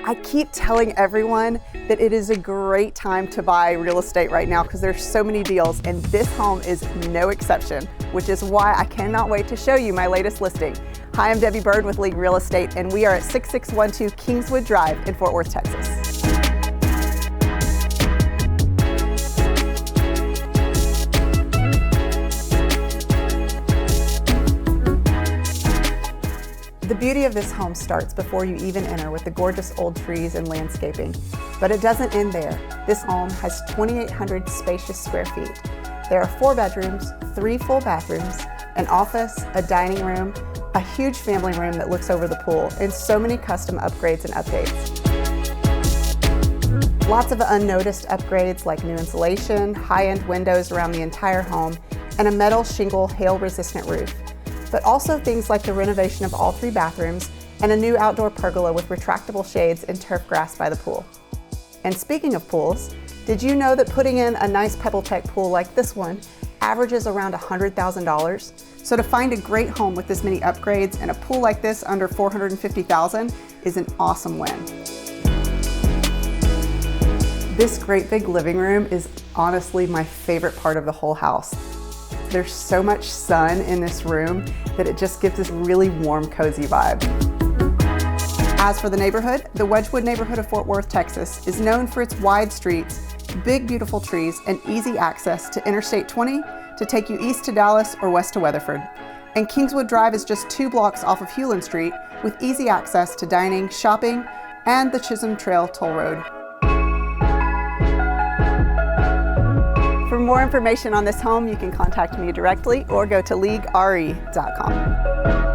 I keep telling everyone that it is a great time to buy real estate right now because there's so many deals, and this home is no exception, which is why I cannot wait to show you my latest listing. Hi, I'm Debbie Bird with League Real Estate, and we are at 6612 Kingswood Drive in Fort Worth, Texas. The beauty of this home starts before you even enter with the gorgeous old trees and landscaping. But it doesn't end there. This home has 2,800 spacious square feet. There are 4 bedrooms, 3 full bathrooms, an office, a dining room, a huge family room that looks over the pool, and so many custom upgrades and updates. Lots of unnoticed upgrades like new insulation, high-end windows around the entire home, and a metal shingle hail-resistant roof. But also things like the renovation of all 3 bathrooms and a new outdoor pergola with retractable shades and turf grass by the pool. And speaking of pools, did you know that putting in a nice Pebble Tec pool like this one averages around $100,000? So to find a great home with this many upgrades and a pool like this under $450,000 is an awesome win. This great big living room is honestly my favorite part of the whole house. There's so much sun in this room that it just gives this really warm, cozy vibe. As for the neighborhood, the Wedgwood neighborhood of Fort Worth, Texas is known for its wide streets, big beautiful trees, and easy access to Interstate 20 to take you east to Dallas or west to Weatherford. And Kingswood Drive is just 2 blocks off of Hewlin Street with easy access to dining, shopping, and the Chisholm Trail toll road. For more information on this home, you can contact me directly or go to leaguere.com.